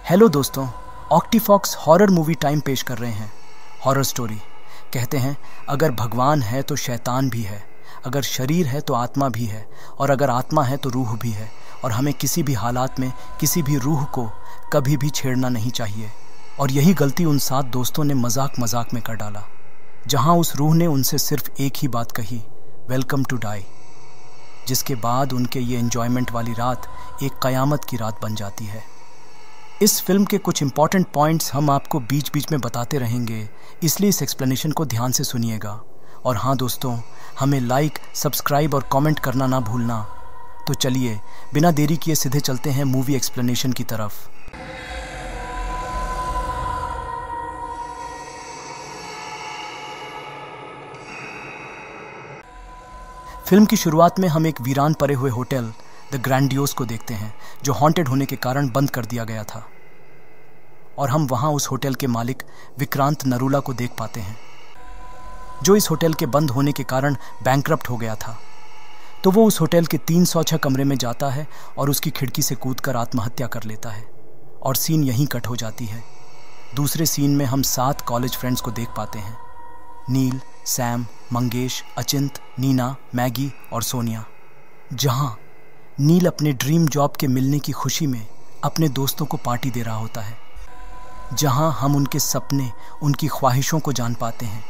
Hello दोस्तों, ऑक्टीफॉक्स horror movie time पेश कर रहे हैं। Horror story. कहते हैं अगर भगवान है तो शैतान भी है, अगर शरीर है तो आत्मा भी है, और अगर आत्मा है तो रूह भी है, और हमें किसी भी हालात में किसी भी रूह को कभी भी छेड़ना नहीं चाहिए। और यही गलती उन 7 दोस्तों ने मजाक मजाक में कर डाला, जहां उस रूह ने उनसे सिर्फ एक ही बात कही, वेलकम टू डाई। जिसके बाद उनके ये एंजॉयमेंट वाली रात एक कयामत की रात बन जाती है। इस फिल्म के कुछ इंपॉर्टेंट पॉइंट्स हम आपको बीच बीच में बताते रहेंगे, इसलिए इस एक्सप्लेनेशन को ध्यान से सुनिएगा। और हाँ दोस्तों, हमें लाइक, सब्सक्राइब और कमेंट करना ना भूलना। तो चलिए बिना देरी किए सीधे चलते हैं मूवी एक्सप्लेनेशन की तरफ। फिल्म की शुरुआत में हम एक वीरान पड़े हुए होटल द ग्रैंडियोस को देखते हैं, जो हॉन्टेड होने के कारण बंद कर दिया गया था। और हम वहां उस होटल के मालिक विक्रांत नरूला को देख पाते हैं, जो इस होटल के बंद होने के कारण बैंकरप्ट हो गया था। तो वो उस होटल के 306 कमरे में जाता है और उसकी खिड़की से कूदकर आत्महत्या कर लेता है, और सीन यहीं कट हो जाती है। दूसरे सीन में हम 7 कॉलेज फ्रेंड्स को देख पाते हैं, नील, सैम, मंगेश, अचिंत, नीना, मैगी और सोनिया। जहां नील अपने ड्रीम जॉब के मिलने की खुशी में अपने दोस्तों को पार्टी दे रहा होता है, जहां हम उनके सपने, उनकी ख्वाहिशों को जान पाते हैं।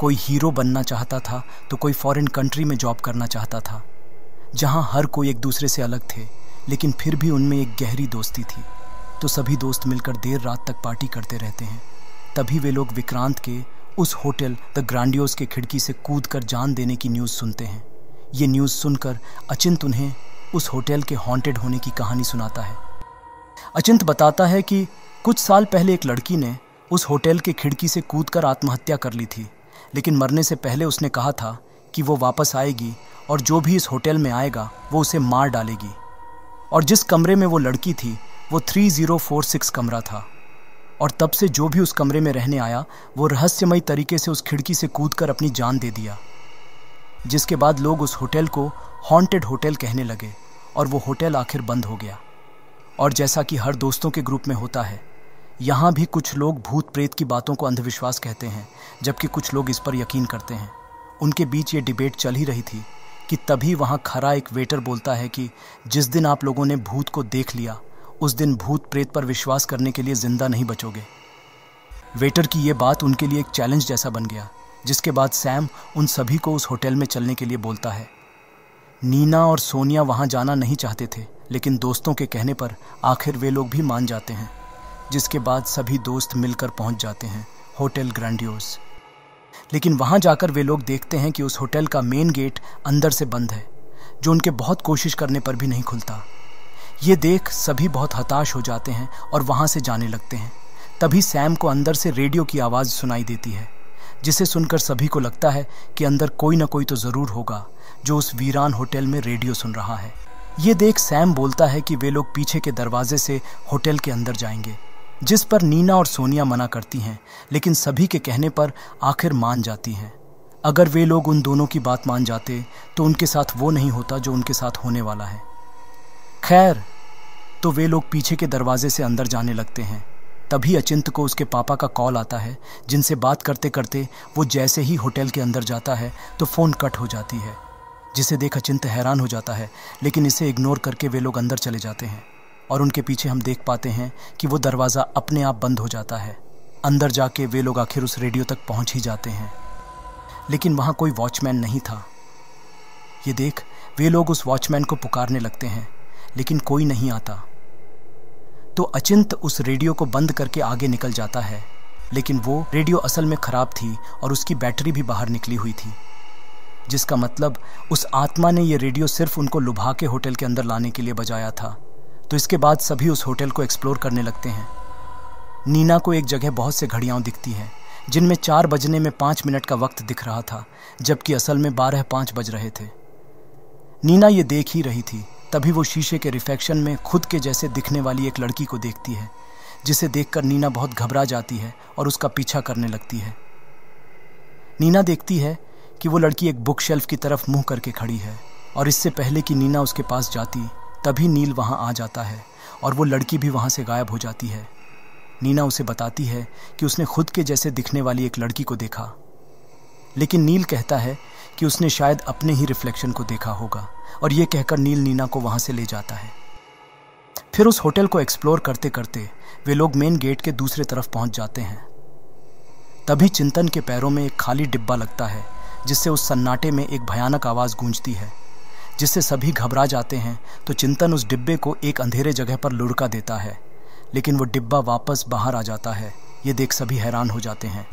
कोई हीरो बनना चाहता था तो कोई फॉरेन कंट्री में जॉब करना चाहता था। जहां हर कोई एक दूसरे से अलग थे, लेकिन फिर भी उनमें एक गहरी दोस्ती थी। तो सभी दोस्त मिलकर देर रात तक पार्टी करते रहते हैं। तभी वे लोग विक्रांत के उस होटल द ग्रैंडियोस के खिड़की से कूदकर जान देने की न्यूज़ सुनते हैं। ये न्यूज़ सुनकर अचिंत उन्हें उस होटल के हॉन्टेड होने की कहानी सुनाता है। अचिंत बताता है कि कुछ साल पहले एक लड़की ने उस होटल के खिड़की से कूदकर आत्महत्या कर ली थी, लेकिन मरने से पहले उसने कहा था कि वो वापस आएगी और जो भी इस होटल में आएगा वो उसे मार डालेगी। और जिस कमरे में वो लड़की थी वो 3046 कमरा था, और तब से जो भी उस कमरे में रहने आया वो रहस्यमयी तरीके से उस खिड़की से कूदकर अपनी जान दे दिया। जिसके बाद लोग उस होटल को हॉन्टेड होटल कहने लगे, और वो होटल आखिर बंद हो गया। और जैसा कि हर दोस्तों के ग्रुप में होता है, यहाँ भी कुछ लोग भूत प्रेत की बातों को अंधविश्वास कहते हैं, जबकि कुछ लोग इस पर यकीन करते हैं। उनके बीच ये डिबेट चल ही रही थी कि तभी वहाँ खड़ा एक वेटर बोलता है कि जिस दिन आप लोगों ने भूत को देख लिया, उस दिन भूत प्रेत पर विश्वास करने के लिए जिंदा नहीं बचोगे। वेटर की ये बात उनके लिए एक चैलेंज जैसा बन गया, जिसके बाद सैम उन सभी को उस होटल में चलने के लिए बोलता है। नीना और सोनिया वहाँ जाना नहीं चाहते थे, लेकिन दोस्तों के कहने पर आखिर वे लोग भी मान जाते हैं। जिसके बाद सभी दोस्त मिलकर पहुँच जाते हैं होटल ग्रैंडियोस। लेकिन वहाँ जाकर वे लोग देखते हैं कि उस होटल का मेन गेट अंदर से बंद है, जो उनके बहुत कोशिश करने पर भी नहीं खुलता। ये देख सभी बहुत हताश हो जाते हैं और वहाँ से जाने लगते हैं। तभी सैम को अंदर से रेडियो की आवाज़ सुनाई देती है, जिसे सुनकर सभी को लगता है कि अंदर कोई ना कोई तो ज़रूर होगा जो उस वीरान होटल में रेडियो सुन रहा है। ये देख सैम बोलता है कि वे लोग पीछे के दरवाजे से होटल के अंदर जाएंगे, जिस पर नीना और सोनिया मना करती हैं, लेकिन सभी के कहने पर आखिर मान जाती हैं। अगर वे लोग उन दोनों की बात मान जाते तो उनके साथ वो नहीं होता जो उनके साथ होने वाला है। खैर, तो वे लोग पीछे के दरवाजे से अंदर जाने लगते हैं। तभी अचिंत को उसके पापा का कॉल आता है, जिनसे बात करते करते वो जैसे ही होटल के अंदर जाता है तो फ़ोन कट हो जाती है, जिसे देख अचिंत हैरान हो जाता है। लेकिन इसे इग्नोर करके वे लोग अंदर चले जाते हैं, और उनके पीछे हम देख पाते हैं कि वो दरवाज़ा अपने आप बंद हो जाता है। अंदर जाके वे लोग आखिर उस रेडियो तक पहुंच ही जाते हैं, लेकिन वहाँ कोई वॉचमैन नहीं था। ये देख वे लोग उस वॉचमैन को पुकारने लगते हैं, लेकिन कोई नहीं आता। तो अचिंत उस रेडियो को बंद करके आगे निकल जाता है, लेकिन वो रेडियो असल में ख़राब थी और उसकी बैटरी भी बाहर निकली हुई थी, जिसका मतलब उस आत्मा ने ये रेडियो सिर्फ उनको लुभा के होटल के अंदर लाने के लिए बजाया था। तो इसके बाद सभी उस होटल को एक्सप्लोर करने लगते हैं। नीना को एक जगह बहुत से घड़ियाँ दिखती हैं, जिनमें 4 बजने में 5 मिनट का वक्त दिख रहा था, जबकि असल में 12:05 बज रहे थे। नीना ये देख ही रही थी, तभी वो शीशे के रिफ्लेक्शन में खुद के जैसे दिखने वाली एक लड़की को देखती है, जिसे देखकर नीना बहुत घबरा जाती है और उसका पीछा करने लगती है। नीना देखती है कि वो लड़की एक बुक शेल्फ की तरफ मुंह करके खड़ी है, और इससे पहले कि नीना उसके पास जाती, तभी नील वहाँ आ जाता है और वो लड़की भी वहाँ से गायब हो जाती है। नीना उसे बताती है कि उसने खुद के जैसे दिखने वाली एक लड़की को देखा, लेकिन नील कहता है कि उसने शायद अपने ही रिफ्लेक्शन को देखा होगा, और ये कहकर नील नीना को वहां से ले जाता है। फिर उस होटल को एक्सप्लोर करते करते वे लोग मेन गेट के दूसरे तरफ पहुंच जाते हैं। तभी चिंतन के पैरों में एक खाली डिब्बा लगता है, जिससे उस सन्नाटे में एक भयानक आवाज़ गूंजती है, जिससे सभी घबरा जाते हैं। तो चिंतन उस डिब्बे को एक अंधेरे जगह पर लुढ़का देता है, लेकिन वो डिब्बा वापस बाहर आ जाता है। ये देख सभी हैरान हो जाते हैं।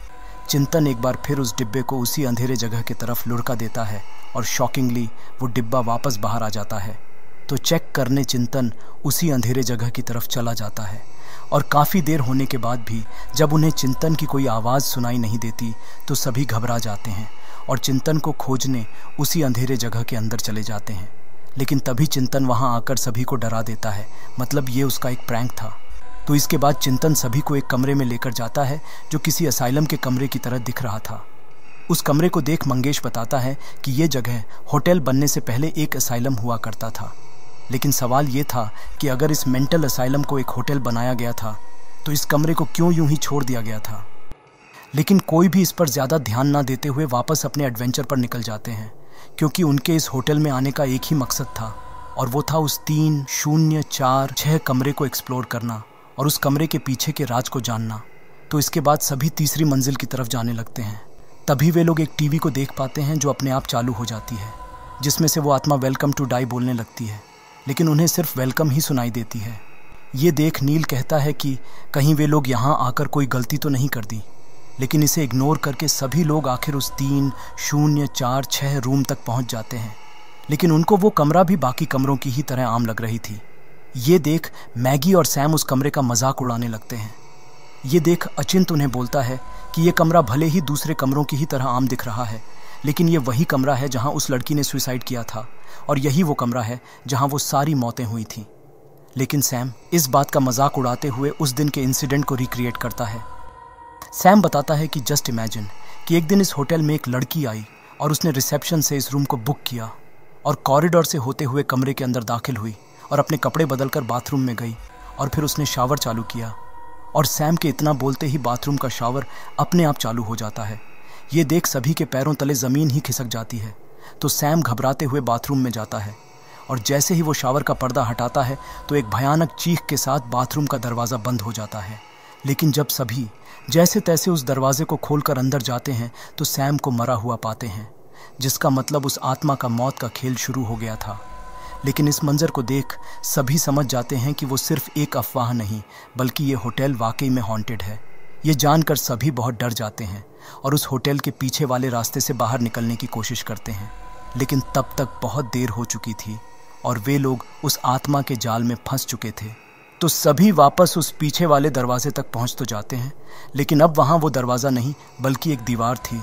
चिंतन एक बार फिर उस डिब्बे को उसी अंधेरे जगह की तरफ लुढ़का देता है और शॉकिंगली वो डिब्बा वापस बाहर आ जाता है। तो चेक करने चिंतन उसी अंधेरे जगह की तरफ चला जाता है, और काफ़ी देर होने के बाद भी जब उन्हें चिंतन की कोई आवाज़ सुनाई नहीं देती तो सभी घबरा जाते हैं और चिंतन को खोजने उसी अंधेरे जगह के अंदर चले जाते हैं। लेकिन तभी चिंतन वहां आकर सभी को डरा देता है, मतलब ये उसका एक प्रैंक था। तो इसके बाद चिंतन सभी को एक कमरे में लेकर जाता है जो किसी असाइलम के कमरे की तरह दिख रहा था। उस कमरे को देख मंगेश बताता है कि ये जगह होटल बनने से पहले एक असाइलम हुआ करता था, लेकिन सवाल ये था कि अगर इस मेंटल असाइलम को एक होटल बनाया गया था तो इस कमरे को क्यों यूं ही छोड़ दिया गया था। लेकिन कोई भी इस पर ज़्यादा ध्यान ना देते हुए वापस अपने एडवेंचर पर निकल जाते हैं, क्योंकि उनके इस होटल में आने का एक ही मकसद था, और वो था उस 3, 0, 4, 6 कमरे को एक्सप्लोर करना और उस कमरे के पीछे के राज को जानना। तो इसके बाद सभी तीसरी मंजिल की तरफ जाने लगते हैं। तभी वे लोग एक टीवी को देख पाते हैं जो अपने आप चालू हो जाती है, जिसमें से वो आत्मा वेलकम टू डाई बोलने लगती है, लेकिन उन्हें सिर्फ वेलकम ही सुनाई देती है। ये देख नील कहता है कि कहीं वे लोग यहाँ आकर कोई गलती तो नहीं कर दी, लेकिन इसे इग्नोर करके सभी लोग आखिर उस 3, 0, 4, 6 रूम तक पहुँच जाते हैं। लेकिन उनको वो कमरा भी बाकी कमरों की ही तरह आम लग रही थी। ये देख मैगी और सैम उस कमरे का मजाक उड़ाने लगते हैं। ये देख अचिंत उन्हें बोलता है कि ये कमरा भले ही दूसरे कमरों की ही तरह आम दिख रहा है, लेकिन ये वही कमरा है जहां उस लड़की ने सुसाइड किया था, और यही वो कमरा है जहां वो सारी मौतें हुई थीं। लेकिन सैम इस बात का मजाक उड़ाते हुए उस दिन के इंसिडेंट को रिक्रिएट करता है। सैम बताता है कि जस्ट इमेजिन कि एक दिन इस होटल में एक लड़की आई और उसने रिसेप्शन से इस रूम को बुक किया और कॉरिडोर से होते हुए कमरे के अंदर दाखिल हुई और अपने कपड़े बदलकर बाथरूम में गई, और फिर उसने शावर चालू किया, और सैम के इतना बोलते ही बाथरूम का शावर अपने आप चालू हो जाता है। ये देख सभी के पैरों तले ज़मीन ही खिसक जाती है। तो सैम घबराते हुए बाथरूम में जाता है, और जैसे ही वो शावर का पर्दा हटाता है तो एक भयानक चीख के साथ बाथरूम का दरवाज़ा बंद हो जाता है। लेकिन जब सभी जैसे तैसे उस दरवाजे को खोलकर अंदर जाते हैं तो सैम को मरा हुआ पाते हैं, जिसका मतलब उस आत्मा का मौत का खेल शुरू हो गया था। लेकिन इस मंजर को देख सभी समझ जाते हैं कि वो सिर्फ एक अफवाह नहीं, बल्कि ये होटल वाकई में हॉन्टेड है। ये जानकर सभी बहुत डर जाते हैं और उस होटल के पीछे वाले रास्ते से बाहर निकलने की कोशिश करते हैं, लेकिन तब तक बहुत देर हो चुकी थी और वे लोग उस आत्मा के जाल में फंस चुके थे। तो सभी वापस उस पीछे वाले दरवाजे तक पहुंच तो जाते हैं, लेकिन अब वहां वो दरवाज़ा नहीं बल्कि एक दीवार थी,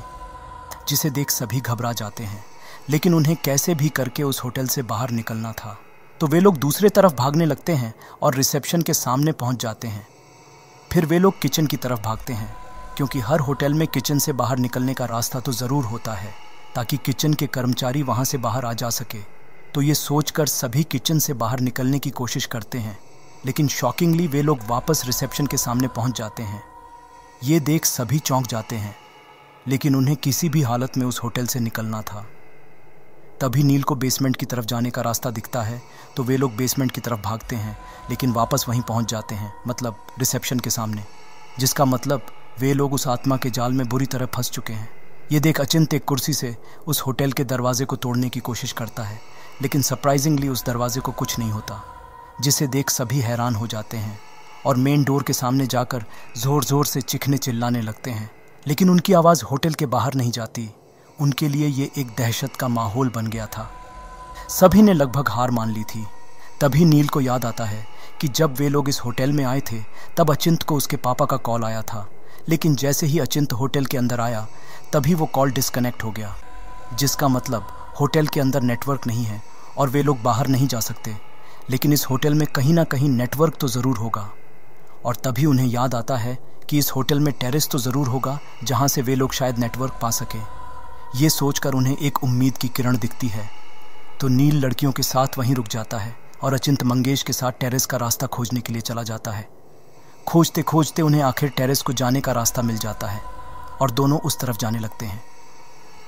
जिसे देख सभी घबरा जाते हैं। लेकिन उन्हें कैसे भी करके उस होटल से बाहर निकलना था। तो वे लोग दूसरे तरफ भागने लगते हैं और रिसेप्शन के सामने पहुंच जाते हैं। फिर वे लोग किचन की तरफ भागते हैं, क्योंकि हर होटल में किचन से बाहर निकलने का रास्ता तो ज़रूर होता है, ताकि किचन के कर्मचारी वहां से बाहर आ जा सके। तो ये सोचकर सभी किचन से बाहर निकलने की कोशिश करते हैं, लेकिन शॉकिंगली वे लोग वापस रिसेप्शन के सामने पहुंच जाते हैं। ये देख सभी चौंक जाते हैं, लेकिन उन्हें किसी भी हालत में उस होटल से निकलना था। तभी नील को बेसमेंट की तरफ जाने का रास्ता दिखता है, तो वे लोग बेसमेंट की तरफ भागते हैं, लेकिन वापस वहीं पहुंच जाते हैं, मतलब रिसेप्शन के सामने, जिसका मतलब वे लोग उस आत्मा के जाल में बुरी तरह फंस चुके हैं। ये देख अचिंत एक कुर्सी से उस होटल के दरवाजे को तोड़ने की कोशिश करता है, लेकिन सरप्राइजिंगली उस दरवाजे को कुछ नहीं होता, जिसे देख सभी हैरान हो जाते हैं और मेन डोर के सामने जाकर ज़ोर ज़ोर से चीखने चिल्लाने लगते हैं। लेकिन उनकी आवाज़ होटल के बाहर नहीं जाती। उनके लिए ये एक दहशत का माहौल बन गया था। सभी ने लगभग हार मान ली थी। तभी नील को याद आता है कि जब वे लोग इस होटल में आए थे तब अचिंत को उसके पापा का कॉल आया था, लेकिन जैसे ही अचिंत होटल के अंदर आया तभी वो कॉल डिस्कनेक्ट हो गया, जिसका मतलब होटल के अंदर नेटवर्क नहीं है और वे लोग बाहर नहीं जा सकते। लेकिन इस होटल में कहीं ना कहीं नेटवर्क तो ज़रूर होगा, और तभी उन्हें याद आता है कि इस होटल में टेरेस तो ज़रूर होगा जहाँ से वे लोग शायद नेटवर्क पा सके। ये सोचकर उन्हें एक उम्मीद की किरण दिखती है। तो नील लड़कियों के साथ वहीं रुक जाता है और अचिंत मंगेश के साथ टेरेस का रास्ता खोजने के लिए चला जाता है। खोजते खोजते उन्हें आखिर टेरेस को जाने का रास्ता मिल जाता है और दोनों उस तरफ जाने लगते हैं।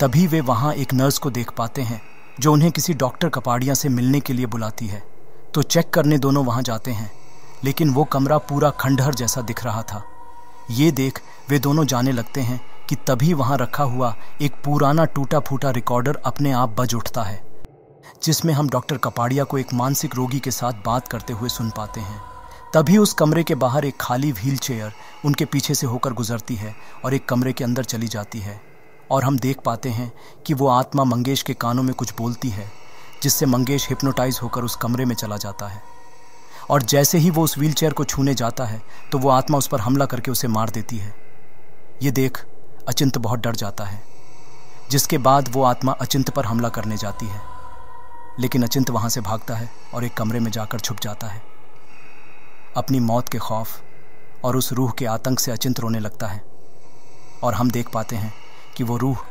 तभी वे वहाँ एक नर्स को देख पाते हैं जो उन्हें किसी डॉक्टर कपाड़िया से मिलने के लिए बुलाती है। तो चेक करने दोनों वहाँ जाते हैं, लेकिन वो कमरा पूरा खंडहर जैसा दिख रहा था। ये देख वे दोनों जाने लगते हैं कि तभी वहाँ रखा हुआ एक पुराना टूटा फूटा रिकॉर्डर अपने आप बज उठता है, जिसमें हम डॉक्टर कपाड़िया को एक मानसिक रोगी के साथ बात करते हुए सुन पाते हैं। तभी उस कमरे के बाहर एक खाली व्हील चेयर उनके पीछे से होकर गुजरती है और एक कमरे के अंदर चली जाती है, और हम देख पाते हैं कि वो आत्मा मंगेश के कानों में कुछ बोलती है, जिससे मंगेश हिप्नोटाइज होकर उस कमरे में चला जाता है। और जैसे ही वो उस व्हील चेयर को छूने जाता है तो वो आत्मा उस पर हमला करके उसे मार देती है। ये देख अचिंत बहुत डर जाता है, जिसके बाद वो आत्मा अचिंत पर हमला करने जाती है, लेकिन अचिंत वहाँ से भागता है और एक कमरे में जाकर छुप जाता है। अपनी मौत के खौफ और उस रूह के आतंक से अचिंत रोने लगता है, और हम देख पाते हैं कि वो रूह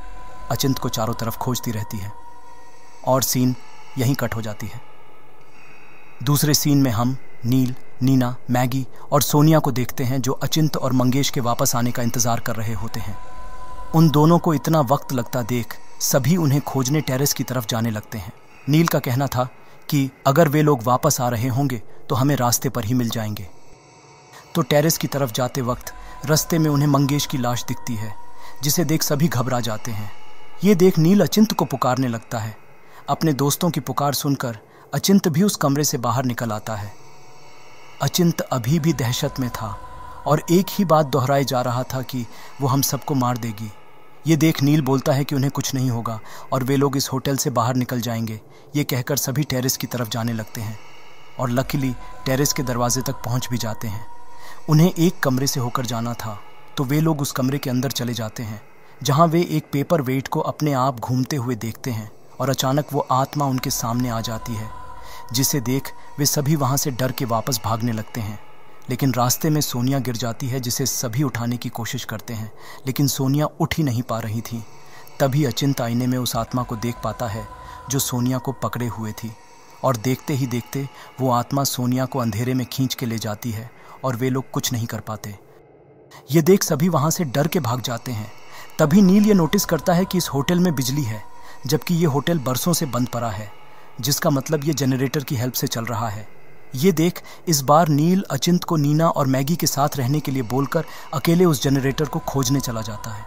अचिंत को चारों तरफ खोजती रहती है, और सीन यहीं कट हो जाती है। दूसरे सीन में हम नील, नीना, मैगी और सोनिया को देखते हैं, जो अचिंत और मंगेश के वापस आने का इंतजार कर रहे होते हैं। उन दोनों को इतना वक्त लगता देख सभी उन्हें खोजने टेरेस की तरफ जाने लगते हैं। नील का कहना था कि अगर वे लोग वापस आ रहे होंगे तो हमें रास्ते पर ही मिल जाएंगे। तो टेरेस की तरफ जाते वक्त रास्ते में उन्हें मंगेश की लाश दिखती है, जिसे देख सभी घबरा जाते हैं। ये देख नील अचिंत को पुकारने लगता है। अपने दोस्तों की पुकार सुनकर अचिंत भी उस कमरे से बाहर निकल आता है। अचिंत अभी भी दहशत में था और एक ही बात दोहराए जा रहा था कि वो हम सबको मार देगी। ये देख नील बोलता है कि उन्हें कुछ नहीं होगा और वे लोग इस होटल से बाहर निकल जाएंगे। ये कहकर सभी टेरेस की तरफ जाने लगते हैं और लकीली टेरेस के दरवाजे तक पहुंच भी जाते हैं। उन्हें एक कमरे से होकर जाना था, तो वे लोग उस कमरे के अंदर चले जाते हैं, जहां वे एक पेपर वेट को अपने आप घूमते हुए देखते हैं, और अचानक वो आत्मा उनके सामने आ जाती है, जिसे देख वे सभी वहां से डर के वापस भागने लगते हैं। लेकिन रास्ते में सोनिया गिर जाती है, जिसे सभी उठाने की कोशिश करते हैं, लेकिन सोनिया उठ ही नहीं पा रही थी। तभी अचिंत आईने में उस आत्मा को देख पाता है जो सोनिया को पकड़े हुए थी, और देखते ही देखते वो आत्मा सोनिया को अंधेरे में खींच के ले जाती है और वे लोग कुछ नहीं कर पाते। ये देख सभी वहाँ से डर के भाग जाते हैं। तभी नील ये नोटिस करता है कि इस होटल में बिजली है, जबकि ये होटल बरसों से बंद पड़ा है, जिसका मतलब ये जनरेटर की हेल्प से चल रहा है। ये देख इस बार नील अचिंत को नीना और मैगी के साथ रहने के लिए बोलकर अकेले उस जनरेटर को खोजने चला जाता है।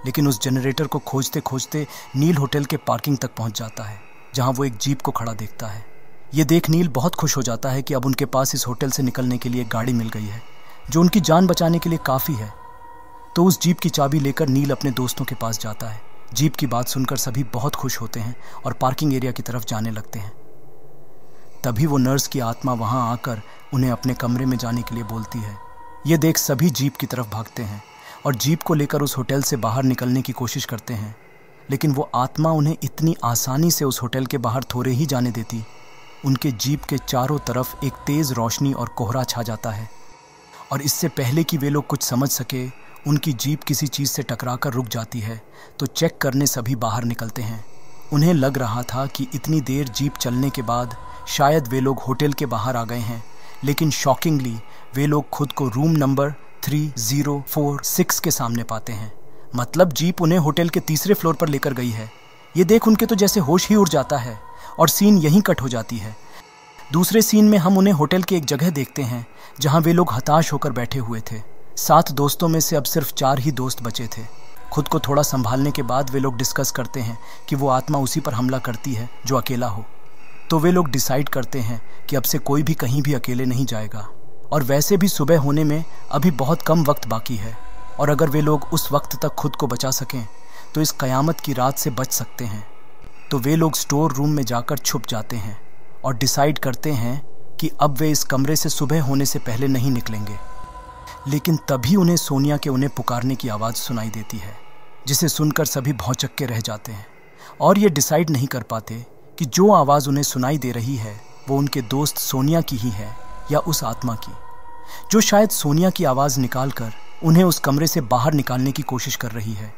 लेकिन उस जनरेटर को खोजते खोजते नील होटल के पार्किंग तक पहुंच जाता है, जहां वो एक जीप को खड़ा देखता है। ये देख नील बहुत खुश हो जाता है कि अब उनके पास इस होटल से निकलने के लिए एक गाड़ी मिल गई है, जो उनकी जान बचाने के लिए काफ़ी है। तो उस जीप की चाबी लेकर नील अपने दोस्तों के पास जाता है। जीप की बात सुनकर सभी बहुत खुश होते हैं और पार्किंग एरिया की तरफ जाने लगते हैं। तभी वो नर्स की आत्मा वहां आकर उन्हें अपने कमरे में जाने के लिए बोलती है। ये देख सभी जीप की तरफ भागते हैं और जीप को लेकर उस होटल से बाहर निकलने की कोशिश करते हैं, लेकिन वो आत्मा उन्हें इतनी आसानी से उस होटल के बाहर थोड़े ही जाने देती। उनके जीप के चारों तरफ एक तेज़ रोशनी और कोहरा छा जाता है, और इससे पहले कि वे लोग कुछ समझ सके उनकी जीप किसी चीज़ से टकराकर रुक जाती है। तो चेक करने सभी बाहर निकलते हैं। उन्हें लग रहा था कि इतनी देर जीप चलने के बाद शायद वे लोग होटल के बाहर आ गए हैं, लेकिन शॉकिंगली वे लोग खुद को रूम नंबर 3046 के सामने पाते हैं। मतलब जीप उन्हें होटल के तीसरे फ्लोर पर लेकर गई है। ये देख उनके तो जैसे होश ही उड़ जाता है और सीन यहीं कट हो जाती है। दूसरे सीन में हम उन्हें होटल की एक जगह देखते हैं जहां वे लोग हताश होकर बैठे हुए थे। 7 दोस्तों में से अब सिर्फ 4 ही दोस्त बचे थे। खुद को थोड़ा संभालने के बाद वे लोग डिस्कस करते हैं कि वो आत्मा उसी पर हमला करती है जो अकेला हो। तो वे लोग डिसाइड करते हैं कि अब से कोई भी कहीं भी अकेले नहीं जाएगा, और वैसे भी सुबह होने में अभी बहुत कम वक्त बाकी है, और अगर वे लोग उस वक्त तक खुद को बचा सकें तो इस कयामत की रात से बच सकते हैं। तो वे लोग स्टोर रूम में जाकर छुप जाते हैं और डिसाइड करते हैं कि अब वे इस कमरे से सुबह होने से पहले नहीं निकलेंगे। लेकिन तभी उन्हें सोनिया के उन्हें पुकारने की आवाज़ सुनाई देती है, जिसे सुनकर सभी भौंचक के रह जाते हैं और ये डिसाइड नहीं कर पाते कि जो आवाज़ उन्हें सुनाई दे रही है वो उनके दोस्त सोनिया की ही है या उस आत्मा की, जो शायद सोनिया की आवाज़ निकालकर उन्हें उस कमरे से बाहर निकालने की कोशिश कर रही है।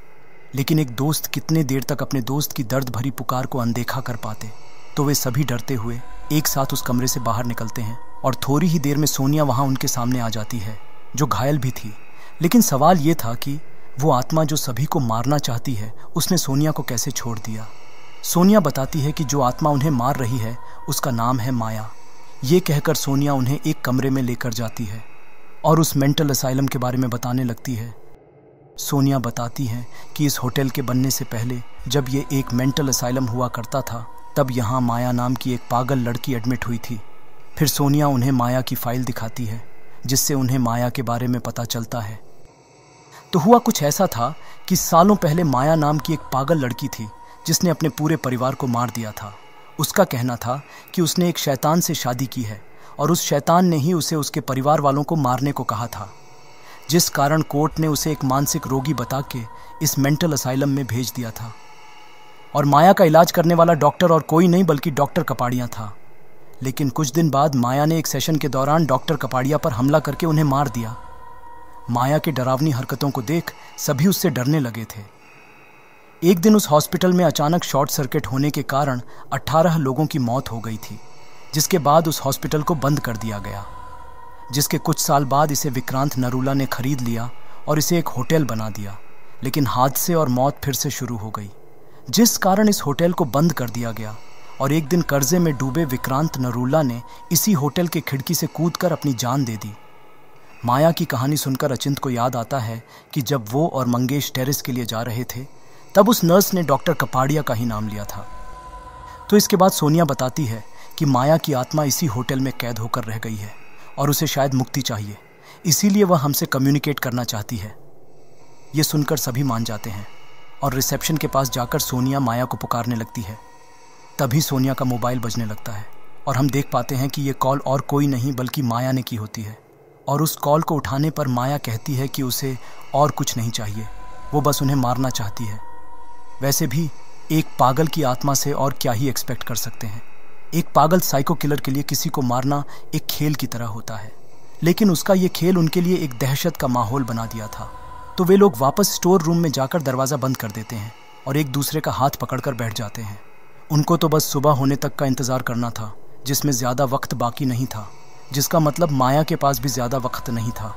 लेकिन एक दोस्त कितने देर तक अपने दोस्त की दर्द भरी पुकार को अनदेखा कर पाते। तो वे सभी डरते हुए एक साथ उस कमरे से बाहर निकलते हैं और थोड़ी ही देर में सोनिया वहाँ उनके सामने आ जाती है जो घायल भी थी। लेकिन सवाल ये था कि वो आत्मा जो सभी को मारना चाहती है, उसने सोनिया को कैसे छोड़ दिया। सोनिया बताती है कि जो आत्मा उन्हें मार रही है उसका नाम है माया। ये कहकर सोनिया उन्हें एक कमरे में लेकर जाती है और उस मेंटल असाइलम के बारे में बताने लगती है। सोनिया बताती है कि इस होटल के बनने से पहले जब ये एक मेंटल असाइलम हुआ करता था, तब यहाँ माया नाम की एक पागल लड़की एडमिट हुई थी। फिर सोनिया उन्हें माया की फाइल दिखाती है, जिससे उन्हें माया के बारे में पता चलता है। तो हुआ कुछ ऐसा था कि सालों पहले माया नाम की एक पागल लड़की थी जिसने अपने पूरे परिवार को मार दिया था। उसका कहना था कि उसने एक शैतान से शादी की है और उस शैतान ने ही उसे उसके परिवार वालों को मारने को कहा था, जिस कारण कोर्ट ने उसे एक मानसिक रोगी बता के इस मेंटल असाइलम में भेज दिया था। और माया का इलाज करने वाला डॉक्टर और कोई नहीं बल्कि डॉक्टर कपाड़िया था। लेकिन कुछ दिन बाद माया ने एक सेशन के दौरान डॉक्टर कपाड़िया पर हमला करके उन्हें मार दिया। माया की डरावनी हरकतों को देख सभी उससे डरने लगे थे। एक दिन उस हॉस्पिटल में अचानक शॉर्ट सर्किट होने के कारण 18 लोगों की मौत हो गई थी, जिसके बाद उस हॉस्पिटल को बंद कर दिया गया। जिसके कुछ साल बाद इसे विक्रांत नरूला ने खरीद लिया और इसे एक होटल बना दिया। लेकिन हादसे और मौत फिर से शुरू हो गई, जिस कारण इस होटल को बंद कर दिया गया। और एक दिन कर्जे में डूबे विक्रांत नरूला ने इसी होटल के खिड़की से कूदकर अपनी जान दे दी। माया की कहानी सुनकर अचिंत को याद आता है कि जब वो और मंगेश टेरेस के लिए जा रहे थे, तब उस नर्स ने डॉक्टर कपाड़िया का ही नाम लिया था। तो इसके बाद सोनिया बताती है कि माया की आत्मा इसी होटल में कैद होकर रह गई है और उसे शायद मुक्ति चाहिए, इसीलिए वह हमसे कम्युनिकेट करना चाहती है। ये सुनकर सभी मान जाते हैं और रिसेप्शन के पास जाकर सोनिया माया को पुकारने लगती है। तभी सोनिया का मोबाइल बजने लगता है और हम देख पाते हैं कि ये कॉल और कोई नहीं बल्कि माया ने की होती है। और उस कॉल को उठाने पर माया कहती है कि उसे और कुछ नहीं चाहिए, वो बस उन्हें मारना चाहती है। वैसे भी एक पागल की आत्मा से और क्या ही एक्सपेक्ट कर सकते हैं। एक पागल साइको किलर के लिए किसी को मारना एक खेल की तरह होता है, लेकिन उसका ये खेल उनके लिए एक दहशत का माहौल बना दिया था। तो वे लोग वापस स्टोर रूम में जाकर दरवाज़ा बंद कर देते हैं और एक दूसरे का हाथ पकड़कर बैठ जाते हैं। उनको तो बस सुबह होने तक का इंतज़ार करना था, जिसमें ज़्यादा वक्त बाकी नहीं था, जिसका मतलब माया के पास भी ज़्यादा वक्त नहीं था।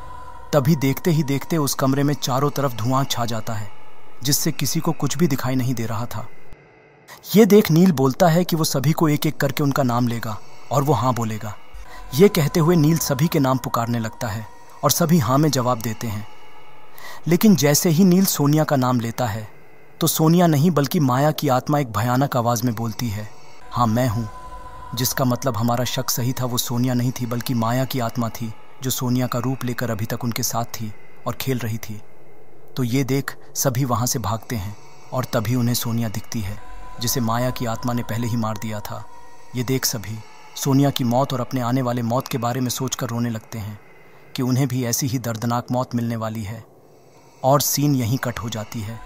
तभी देखते ही देखते उस कमरे में चारों तरफ धुआं छा जाता है, जिससे किसी को कुछ भी दिखाई नहीं दे रहा था। ये देख नील बोलता है कि वो सभी को एक एक करके उनका नाम लेगा और वो हाँ बोलेगा। ये कहते हुए नील सभी के नाम पुकारने लगता है और सभी हाँ में जवाब देते हैं। लेकिन जैसे ही नील सोनिया का नाम लेता है, तो सोनिया नहीं बल्कि माया की आत्मा एक भयानक आवाज़ में बोलती है, हाँ मैं हूँ। जिसका मतलब हमारा शक सही था, वो सोनिया नहीं थी बल्कि माया की आत्मा थी, जो सोनिया का रूप लेकर अभी तक उनके साथ थी और खेल रही थी। तो ये देख सभी वहाँ से भागते हैं और तभी उन्हें सोनिया दिखती है, जिसे माया की आत्मा ने पहले ही मार दिया था। ये देख सभी सोनिया की मौत और अपने आने वाले मौत के बारे में सोचकर रोने लगते हैं कि उन्हें भी ऐसी ही दर्दनाक मौत मिलने वाली है। और सीन यहीं कट हो जाती है।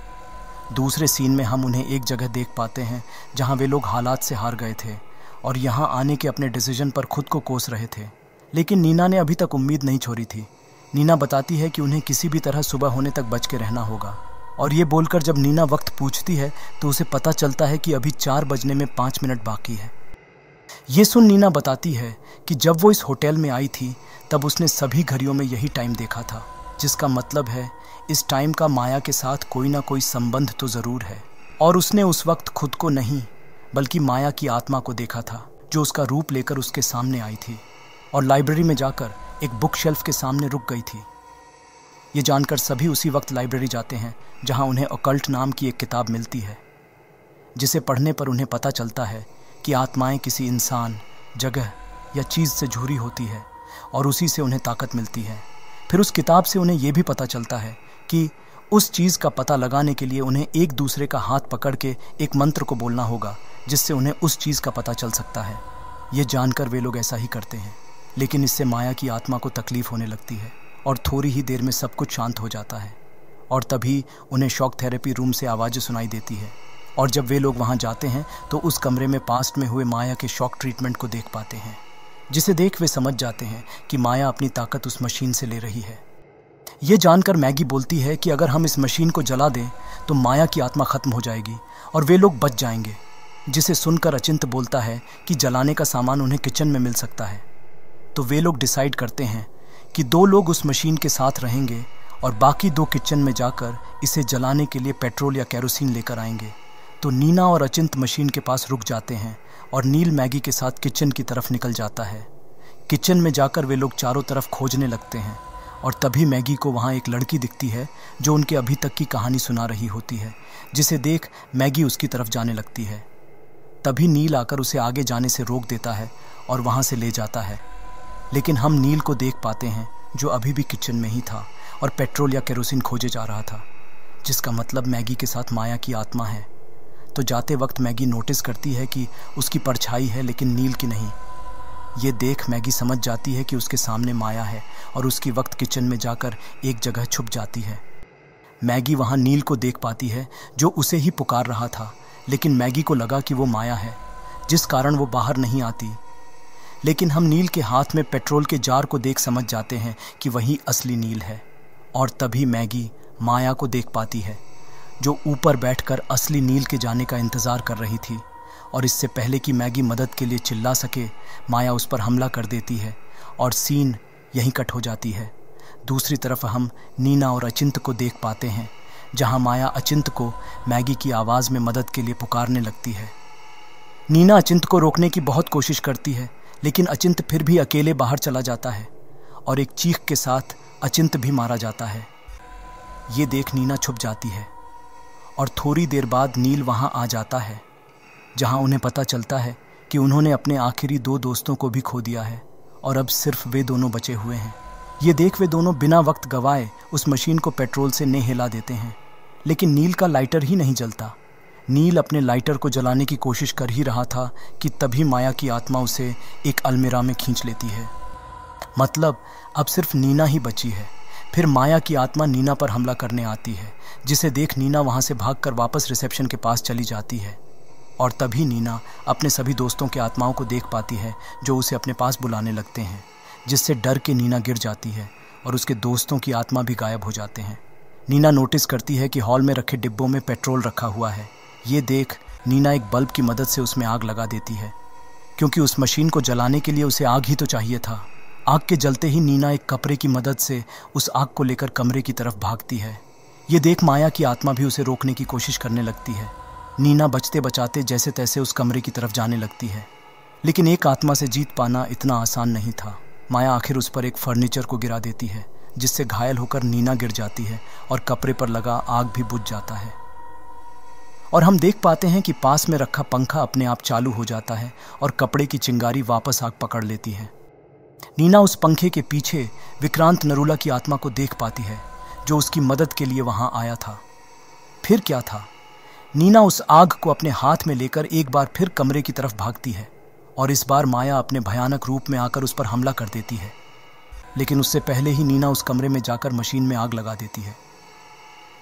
दूसरे सीन में हम उन्हें एक जगह देख पाते हैं जहां वे लोग हालात से हार गए थे और यहां आने के अपने डिसीजन पर खुद को कोस रहे थे। लेकिन नीना ने अभी तक उम्मीद नहीं छोड़ी थी। नीना बताती है कि उन्हें किसी भी तरह सुबह होने तक बच के रहना होगा। और ये बोलकर जब नीना वक्त पूछती है तो उसे पता चलता है कि अभी 4 बजने में 5 मिनट बाकी है। ये सुन नीना बताती है कि जब वो इस होटल में आई थी तब उसने सभी घड़ियों में यही टाइम देखा था, जिसका मतलब है इस टाइम का माया के साथ कोई ना कोई संबंध तो ज़रूर है। और उसने उस वक्त खुद को नहीं बल्कि माया की आत्मा को देखा था, जो उसका रूप लेकर उसके सामने आई थी और लाइब्रेरी में जाकर एक बुक शेल्फ के सामने रुक गई थी। ये जानकर सभी उसी वक्त लाइब्रेरी जाते हैं जहां उन्हें ऑकल्ट नाम की एक किताब मिलती है, जिसे पढ़ने पर उन्हें पता चलता है कि आत्माएं किसी इंसान, जगह या चीज़ से जुड़ी होती है और उसी से उन्हें ताकत मिलती है। फिर उस किताब से उन्हें यह भी पता चलता है कि उस चीज़ का पता लगाने के लिए उन्हें एक दूसरे का हाथ पकड़ के एक मंत्र को बोलना होगा, जिससे उन्हें उस चीज़ का पता चल सकता है। ये जानकर वे लोग ऐसा ही करते हैं, लेकिन इससे माया की आत्मा को तकलीफ़ होने लगती है और थोड़ी ही देर में सब कुछ शांत हो जाता है। और तभी उन्हें शॉक थेरेपी रूम से आवाज़ें सुनाई देती है और जब वे लोग वहाँ जाते हैं तो उस कमरे में पास्ट में हुए माया के शॉक ट्रीटमेंट को देख पाते हैं, जिसे देख वे समझ जाते हैं कि माया अपनी ताकत उस मशीन से ले रही है। ये जानकर मैगी बोलती है कि अगर हम इस मशीन को जला दें तो माया की आत्मा खत्म हो जाएगी और वे लोग बच जाएंगे, जिसे सुनकर अचिंत बोलता है कि जलाने का सामान उन्हें किचन में मिल सकता है। तो वे लोग डिसाइड करते हैं कि 2 लोग उस मशीन के साथ रहेंगे और बाकी 2 किचन में जाकर इसे जलाने के लिए पेट्रोल या केरोसिन लेकर आएंगे। तो नीना और अचिंत मशीन के पास रुक जाते हैं और नील मैगी के साथ किचन की तरफ निकल जाता है। किचन में जाकर वे लोग चारों तरफ खोजने लगते हैं और तभी मैगी को वहाँ एक लड़की दिखती है जो उनके अभी तक की कहानी सुना रही होती है, जिसे देख मैगी उसकी तरफ जाने लगती है। तभी नील आकर उसे आगे जाने से रोक देता है और वहाँ से ले जाता है। लेकिन हम नील को देख पाते हैं जो अभी भी किचन में ही था और पेट्रोल या केरोसिन खोजे जा रहा था, जिसका मतलब मैगी के साथ माया की आत्मा है। तो जाते वक्त मैगी नोटिस करती है कि उसकी परछाई है लेकिन नील की नहीं। ये देख मैगी समझ जाती है कि उसके सामने माया है और उसकी वक्त किचन में जाकर एक जगह छुप जाती है। मैगी वहाँ नील को देख पाती है जो उसे ही पुकार रहा था, लेकिन मैगी को लगा कि वो माया है, जिस कारण वो बाहर नहीं आती। लेकिन हम नील के हाथ में पेट्रोल के जार को देख समझ जाते हैं कि वही असली नील है। और तभी मैगी माया को देख पाती है जो ऊपर बैठकर असली नील के जाने का इंतज़ार कर रही थी। और इससे पहले कि मैगी मदद के लिए चिल्ला सके, माया उस पर हमला कर देती है और सीन यहीं कट हो जाती है। दूसरी तरफ हम नीना और अचिंत को देख पाते हैं, जहां माया अचिंत को मैगी की आवाज़ में मदद के लिए पुकारने लगती है। नीना अचिंत को रोकने की बहुत कोशिश करती है, लेकिन अचिंत फिर भी अकेले बाहर चला जाता है और एक चीख के साथ अचिंत भी मारा जाता है। ये देख नीना छुप जाती है और थोड़ी देर बाद नील वहां आ जाता है, जहां उन्हें पता चलता है कि उन्होंने अपने आखिरी 2 दोस्तों को भी खो दिया है और अब सिर्फ वे दोनों बचे हुए हैं। ये देख वे दोनों बिना वक्त गवाए उस मशीन को पेट्रोल से हिला देते हैं, लेकिन नील का लाइटर ही नहीं जलता। नील अपने लाइटर को जलाने की कोशिश कर ही रहा था कि तभी माया की आत्मा उसे एक अलमीरा में खींच लेती है। मतलब अब सिर्फ नीना ही बची है। फिर माया की आत्मा नीना पर हमला करने आती है, जिसे देख नीना वहां से भागकर वापस रिसेप्शन के पास चली जाती है। और तभी नीना अपने सभी दोस्तों की आत्माओं को देख पाती है जो उसे अपने पास बुलाने लगते हैं, जिससे डर के नीना गिर जाती है और उसके दोस्तों की आत्मा भी गायब हो जाते हैं। नीना नोटिस करती है कि हॉल में रखे डिब्बों में पेट्रोल रखा हुआ है। ये देख नीना एक बल्ब की मदद से उसमें आग लगा देती है, क्योंकि उस मशीन को जलाने के लिए उसे आग ही तो चाहिए था। आग के जलते ही नीना एक कपड़े की मदद से उस आग को लेकर कमरे की तरफ भागती है। ये देख माया की आत्मा भी उसे रोकने की कोशिश करने लगती है। नीना बचते बचाते जैसे तैसे उस कमरे की तरफ जाने लगती है, लेकिन एक आत्मा से जीत पाना इतना आसान नहीं था। माया आखिर उस पर एक फर्नीचर को गिरा देती है, जिससे घायल होकर नीना गिर जाती है और कपड़े पर लगा आग भी बुझ जाता है। और हम देख पाते हैं कि पास में रखा पंखा अपने आप चालू हो जाता है और कपड़े की चिंगारी वापस आग पकड़ लेती है। नीना उस पंखे के पीछे विक्रांत नरूला की आत्मा को देख पाती है, जो उसकी मदद के लिए वहां आया था। फिर क्या था, नीना उस आग को अपने हाथ में लेकर एक बार फिर कमरे की तरफ भागती है और इस बार माया अपने भयानक रूप में आकर उस पर हमला कर देती है। लेकिन उससे पहले ही नीना उस कमरे में जाकर मशीन में आग लगा देती है,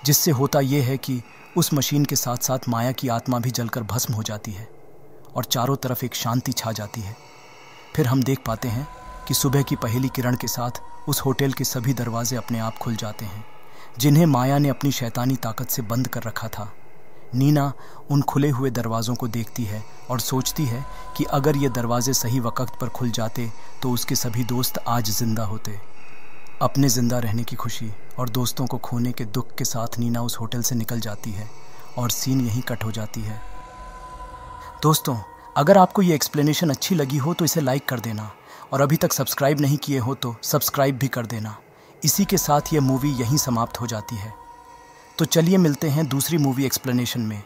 जिससे होता यह है कि उस मशीन के साथ साथ माया की आत्मा भी जलकर भस्म हो जाती है और चारों तरफ एक शांति छा जाती है। फिर हम देख पाते हैं कि सुबह की पहली किरण के साथ उस होटल के सभी दरवाजे अपने आप खुल जाते हैं, जिन्हें माया ने अपनी शैतानी ताकत से बंद कर रखा था। नीना उन खुले हुए दरवाज़ों को देखती है और सोचती है कि अगर ये दरवाजे सही वक्त पर खुल जाते तो उसके सभी दोस्त आज जिंदा होते। अपने ज़िंदा रहने की खुशी और दोस्तों को खोने के दुख के साथ नीना उस होटल से निकल जाती है और सीन यहीं कट हो जाती है। दोस्तों, अगर आपको ये एक्सप्लेनेशन अच्छी लगी हो तो इसे लाइक कर देना और अभी तक सब्सक्राइब नहीं किए हो तो सब्सक्राइब भी कर देना। इसी के साथ ये मूवी यहीं समाप्त हो जाती है। तो चलिए मिलते हैं दूसरी मूवी एक्सप्लेनेशन में।